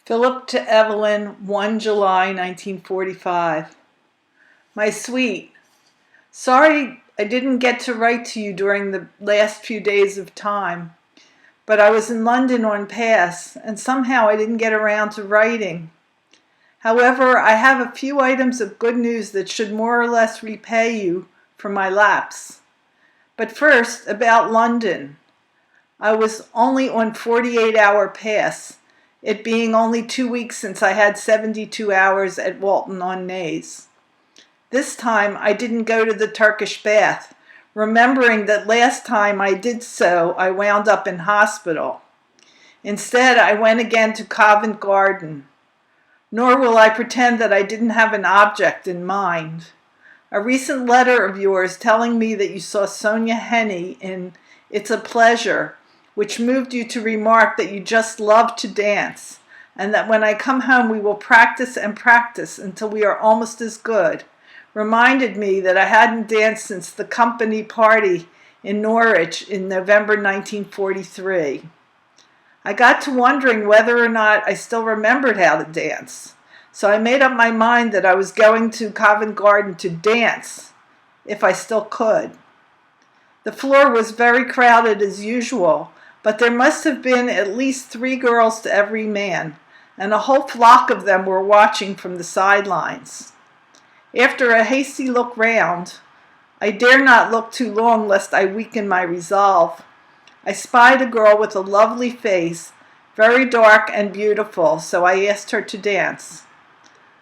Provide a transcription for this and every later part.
Philip to Evelyn, 1 July 1945. My sweet, sorry I didn't get to write to you during the last few days of time, but I was in London on pass, and somehow I didn't get around to writing. However, I have a few items of good news that should more or less repay you for my lapse. But first, about London. I was only on 48-hour pass, it being only 2 weeks since I had 72 hours at Walton-on-Naze. This time I didn't go to the Turkish bath, remembering that last time I did so I wound up in hospital. Instead, I went again to Covent Garden. Nor will I pretend that I didn't have an object in mind. A recent letter of yours telling me that you saw Sonia Henney in It's a Pleasure, which moved you to remark that you just love to dance, and that when I come home we will practice and practice until we are almost as good, reminded me that I hadn't danced since the company party in Norwich in November 1943. I got to wondering whether or not I still remembered how to dance, so I made up my mind that I was going to Covent Garden to dance, if I still could. The floor was very crowded as usual, but there must have been at least 3 girls to every man, and a whole flock of them were watching from the sidelines. After a hasty look round, I dare not look too long lest I weaken my resolve, I spied a girl with a lovely face, very dark and beautiful, so I asked her to dance.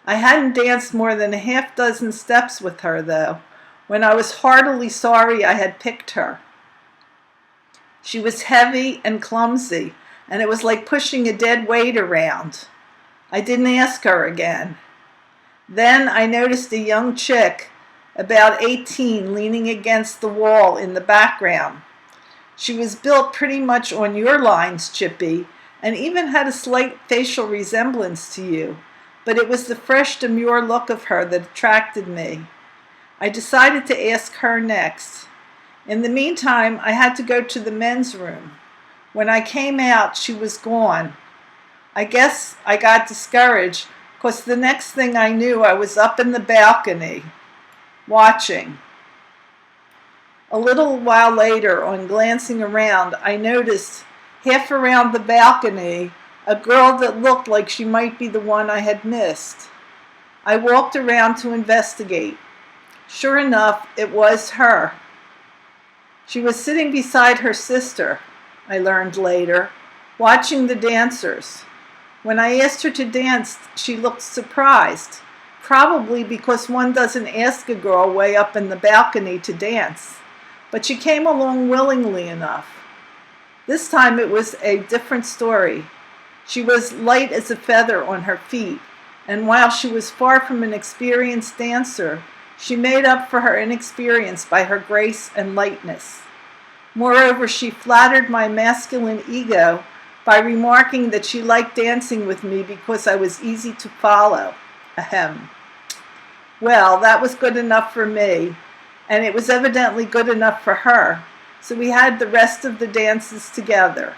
I hadn't danced more than a half-dozen steps with her, though, when I was heartily sorry I had picked her. She was heavy and clumsy, and it was like pushing a dead weight around. I didn't ask her again. Then I noticed a young chick, about 18, leaning against the wall in the background. She was built pretty much on your lines, Chippy, and even had a slight facial resemblance to you, but it was the fresh, demure look of her that attracted me. I decided to ask her next. In the meantime, I had to go to the men's room. When I came out, she was gone. I guess I got discouraged, because the next thing I knew, I was up in the balcony, watching. A little while later, on glancing around, I noticed, half around the balcony, a girl that looked like she might be the one I had missed. I walked around to investigate. Sure enough, it was her. She was sitting beside her sister, I learned later, watching the dancers. When I asked her to dance, she looked surprised, probably because one doesn't ask a girl way up in the balcony to dance. But she came along willingly enough. This time it was a different story. She was light as a feather on her feet, and while she was far from an experienced dancer, she made up for her inexperience by her grace and lightness. Moreover, she flattered my masculine ego by remarking that she liked dancing with me because I was easy to follow. Ahem. Well, that was good enough for me, and it was evidently good enough for her, so we had the rest of the dances together.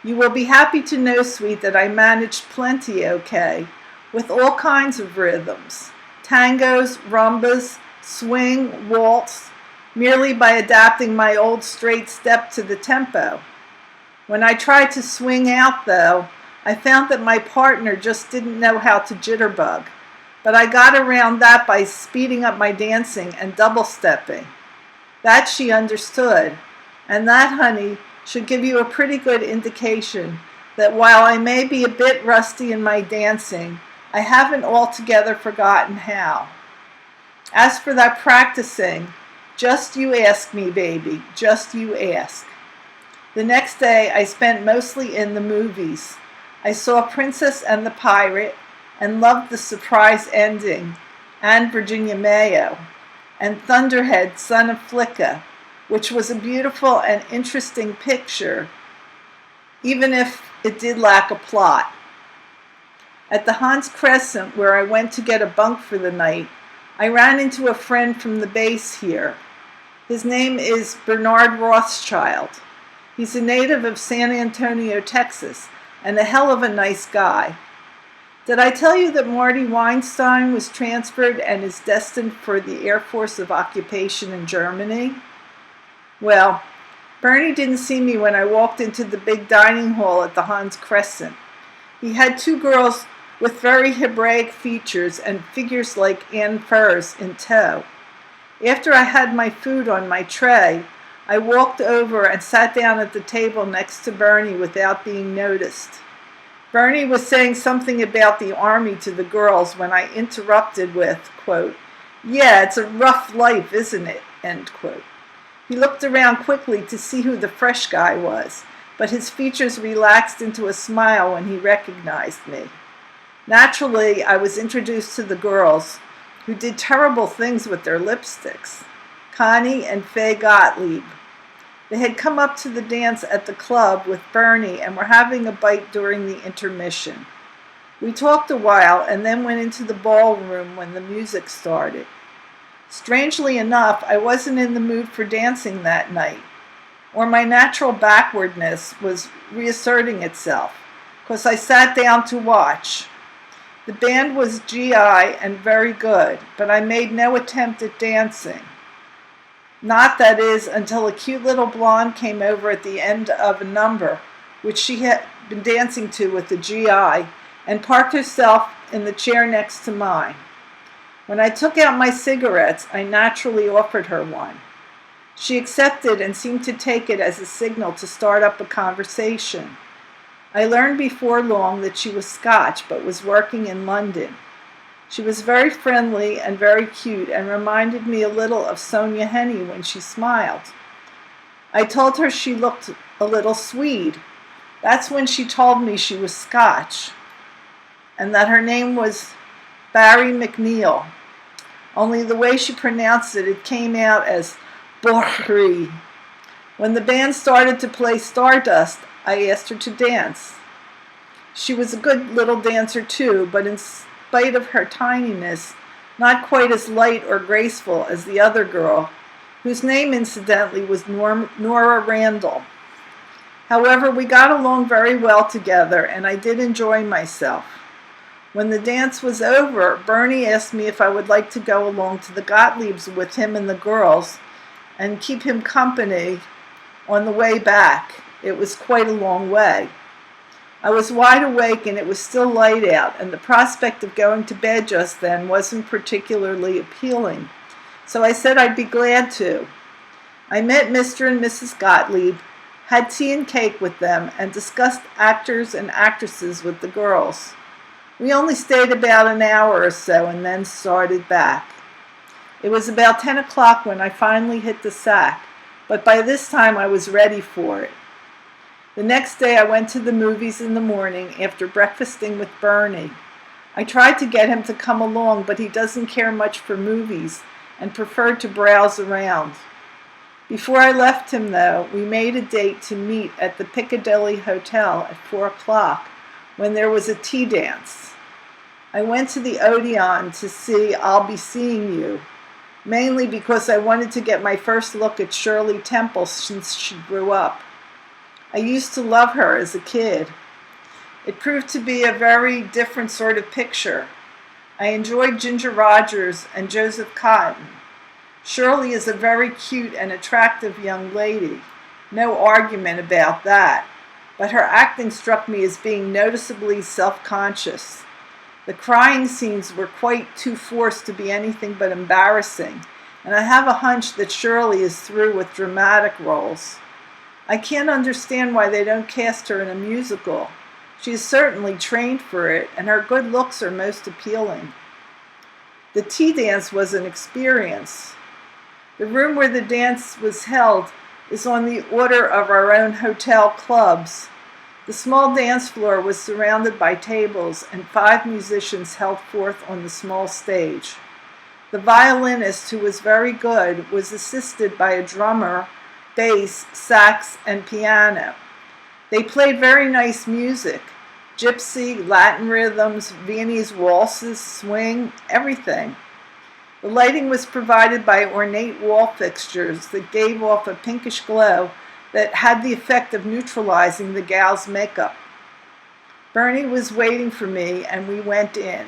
You will be happy to know, sweet, that I managed plenty okay, with all kinds of rhythms. Tangos, rumbas, swing, waltz, merely by adapting my old straight step to the tempo. When I tried to swing out, though, I found that my partner just didn't know how to jitterbug, but I got around that by speeding up my dancing and double-stepping. That she understood, and that, honey, should give you a pretty good indication that while I may be a bit rusty in my dancing, I haven't altogether forgotten how. As for that practicing, just you ask me, baby, just you ask. The next day I spent mostly in the movies. I saw Princess and the Pirate and loved the surprise ending, and Virginia Mayo, and Thunderhead, Son of Flicka, which was a beautiful and interesting picture, even if it did lack a plot. At the Hans Crescent, where I went to get a bunk for the night, I ran into a friend from the base here. His name is Bernard Rothschild. He's a native of San Antonio, Texas, and a hell of a nice guy. Did I tell you that Marty Weinstein was transferred and is destined for the Air Force of Occupation in Germany? Well, Bernie didn't see me when I walked into the big dining hall at the Hans Crescent. He had two girls with very Hebraic features and figures like Anne Furse in tow. After I had my food on my tray, I walked over and sat down at the table next to Bernie without being noticed. Bernie was saying something about the army to the girls when I interrupted with, quote, "Yeah, it's a rough life, isn't it?" End quote. He looked around quickly to see who the fresh guy was, but his features relaxed into a smile when he recognized me. Naturally, I was introduced to the girls, who did terrible things with their lipsticks, Connie and Faye Gottlieb. They had come up to the dance at the club with Bernie and were having a bite during the intermission. We talked a while and then went into the ballroom when the music started. Strangely enough, I wasn't in the mood for dancing that night, or my natural backwardness was reasserting itself, because I sat down to watch. The band was GI and very good, but I made no attempt at dancing. Not, that is, until a cute little blonde came over at the end of a number, which she had been dancing to with the GI, and parked herself in the chair next to mine. When I took out my cigarettes, I naturally offered her one. She accepted and seemed to take it as a signal to start up a conversation. I learned before long that she was Scotch, but was working in London. She was very friendly and very cute and reminded me a little of Sonia Henney when she smiled. I told her she looked a little Swede. That's when she told me she was Scotch and that her name was Barry McNeil. Only the way she pronounced it, it came out as Borri. When the band started to play Stardust, I asked her to dance. She was a good little dancer too, but in spite of her tininess, not quite as light or graceful as the other girl, whose name incidentally was Nora Randall. However, we got along very well together, and I did enjoy myself. When the dance was over, Bernie asked me if I would like to go along to the Gottliebs with him and the girls and keep him company on the way back. It was quite a long way. I was wide awake and it was still light out, and the prospect of going to bed just then wasn't particularly appealing. So I said I'd be glad to. I met Mr. and Mrs. Gottlieb, had tea and cake with them, and discussed actors and actresses with the girls. We only stayed about an hour or so and then started back. It was about 10 o'clock when I finally hit the sack, but by this time I was ready for it. The next day I went to the movies in the morning after breakfasting with Bernie. I tried to get him to come along, but he doesn't care much for movies and preferred to browse around. Before I left him, though, we made a date to meet at the Piccadilly Hotel at 4 o'clock when there was a tea dance. I went to the Odeon to see I'll Be Seeing You, mainly because I wanted to get my first look at Shirley Temple since she grew up. I used to love her as a kid. It proved to be a very different sort of picture. I enjoyed Ginger Rogers and Joseph Cotton. Shirley is a very cute and attractive young lady. No argument about that. But her acting struck me as being noticeably self-conscious. The crying scenes were quite too forced to be anything but embarrassing, and I have a hunch that Shirley is through with dramatic roles. I can't understand why they don't cast her in a musical. She is certainly trained for it, and her good looks are most appealing. The tea dance was an experience. The room where the dance was held is on the order of our own hotel clubs. The small dance floor was surrounded by tables, and 5 musicians held forth on the small stage. The violinist, who was very good, was assisted by a drummer, bass, sax, and piano. They played very nice music: gypsy, Latin rhythms, Viennese waltzes, swing, everything. The lighting was provided by ornate wall fixtures that gave off a pinkish glow that had the effect of neutralizing the gal's makeup. Bernie was waiting for me, and we went in.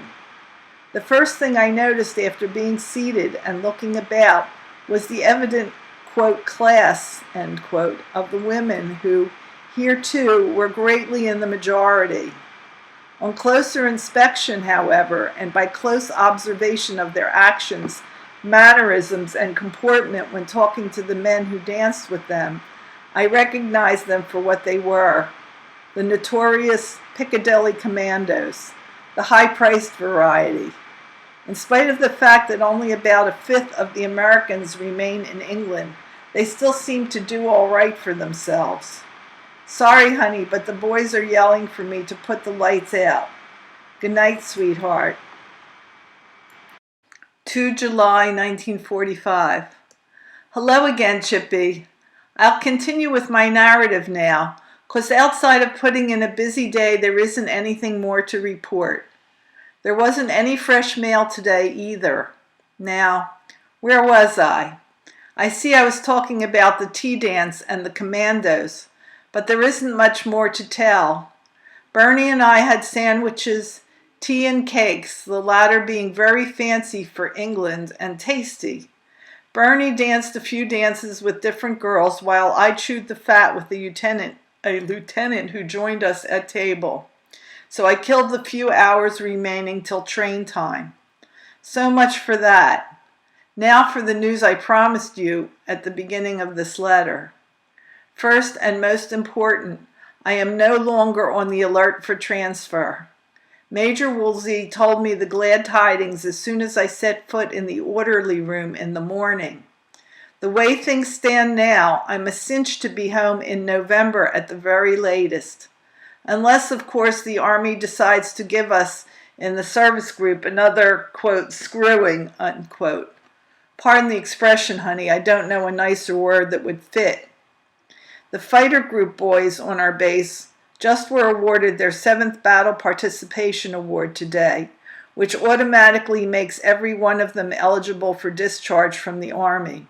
The first thing I noticed after being seated and looking about was the evident, quote, class, end quote, of the women who, here too, were greatly in the majority. On closer inspection, however, and by close observation of their actions, mannerisms, and comportment when talking to the men who danced with them, I recognized them for what they were: the notorious Piccadilly Commandos, the high-priced variety. In spite of the fact that only about a fifth of the Americans remain in England, they still seem to do all right for themselves. Sorry, honey, but the boys are yelling for me to put the lights out. Good night, sweetheart. 2 July 1945. Hello again, Chippy. I'll continue with my narrative now, 'cause outside of putting in a busy day, there isn't anything more to report. There wasn't any fresh mail today either. Now, where was I? I see I was talking about the tea dance and the commandos, but there isn't much more to tell. Bernie and I had sandwiches, tea and cakes, the latter being very fancy for England and tasty. Bernie danced a few dances with different girls while I chewed the fat with a lieutenant who joined us at table. So I killed the few hours remaining till train time. So much for that. Now for the news I promised you at the beginning of this letter. First and most important, I am no longer on the alert for transfer. Major Woolsey told me the glad tidings as soon as I set foot in the orderly room in the morning. The way things stand now, I'm a cinch to be home in November at the very latest. Unless, of course, the Army decides to give us, in the service group, another, quote, screwing, unquote. Pardon the expression, honey, I don't know a nicer word that would fit. The fighter group boys on our base just were awarded their 7th Battle Participation Award today, which automatically makes every one of them eligible for discharge from the Army.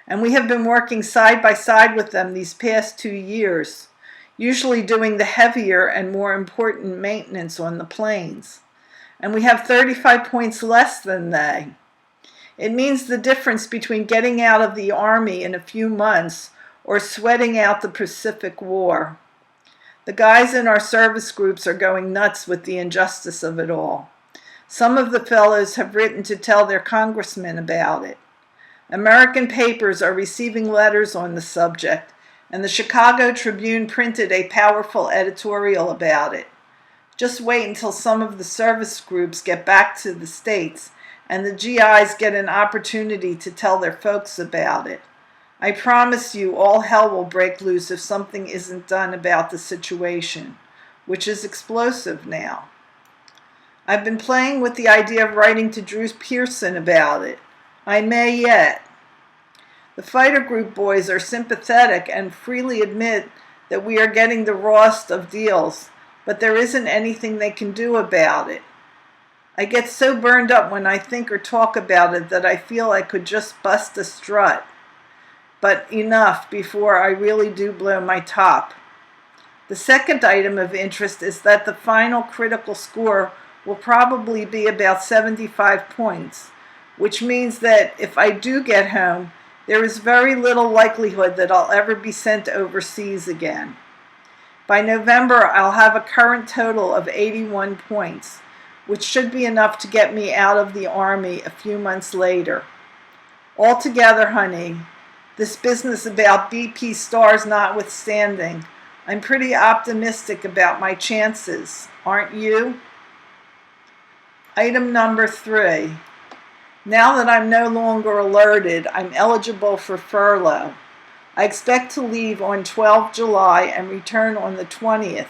And we have been working side by side with them these past 2 years, usually doing the heavier and more important maintenance on the planes. And we have 35 points less than they. It means the difference between getting out of the Army in a few months or sweating out the Pacific War. The guys in our service groups are going nuts with the injustice of it all. Some of the fellows have written to tell their congressmen about it. American papers are receiving letters on the subject, and the Chicago Tribune printed a powerful editorial about it. Just wait until some of the service groups get back to the States and the GIs get an opportunity to tell their folks about it. I promise you all hell will break loose if something isn't done about the situation, which is explosive now. I've been playing with the idea of writing to Drew Pearson about it. I may yet. The fighter group boys are sympathetic and freely admit that we are getting the rawest of deals, but there isn't anything they can do about it. I get so burned up when I think or talk about it that I feel I could just bust a strut. But enough before I really do blow my top. The second item of interest is that the final critical score will probably be about 75 points, which means that if I do get home, there is very little likelihood that I'll ever be sent overseas again. By November, I'll have a current total of 81 points, which should be enough to get me out of the Army a few months later. Altogether, honey, this business about BP stars notwithstanding, I'm pretty optimistic about my chances, aren't you? Item number 3. Now that I'm no longer alerted, I'm eligible for furlough. I expect to leave on 12 July and return on the 20th.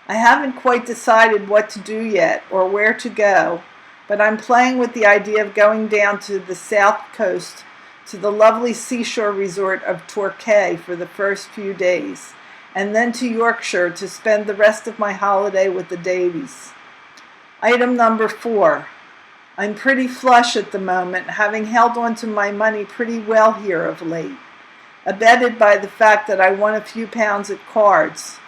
I haven't quite decided what to do yet or where to go, but I'm playing with the idea of going down to the south coast to the lovely seashore resort of Torquay for the first few days, and then to Yorkshire to spend the rest of my holiday with the Davies. Item number 4. I'm pretty flush at the moment, having held on to my money pretty well here of late, abetted by the fact that I won a few pounds at cards.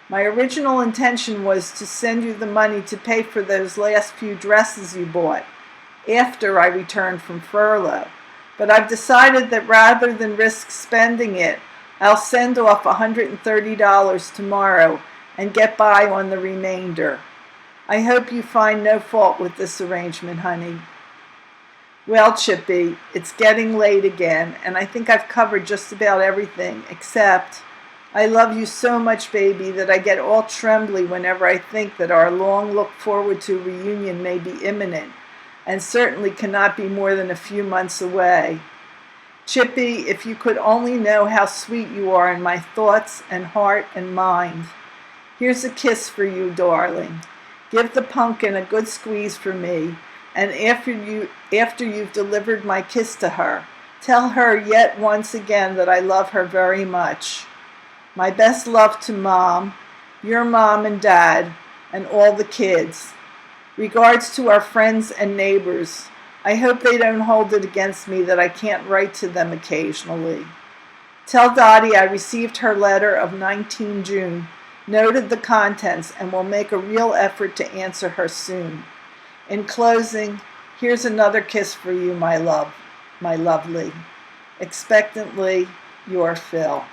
My original intention was to send you the money to pay for those last few dresses you bought after I returned from furlough. But I've decided that rather than risk spending it, I'll send off $130 tomorrow and get by on the remainder. I hope you find no fault with this arrangement, honey. Well, Chippy, it's getting late again, and I think I've covered just about everything, except I love you so much, baby, that I get all trembly whenever I think that our long looked forward to reunion may be imminent, and certainly cannot be more than a few months away. Chippy, if you could only know how sweet you are in my thoughts and heart and mind. Here's a kiss for you, darling. Give the pumpkin a good squeeze for me, and after you've delivered my kiss to her, tell her yet once again that I love her very much. My best love to Mom, your mom and dad, and all the kids. Regards to our friends and neighbors. I hope they don't hold it against me that I can't write to them occasionally. Tell Dottie I received her letter of 19 June, noted the contents, and will make a real effort to answer her soon. In closing, here's another kiss for you, my love, my lovely. Expectantly, your Phil.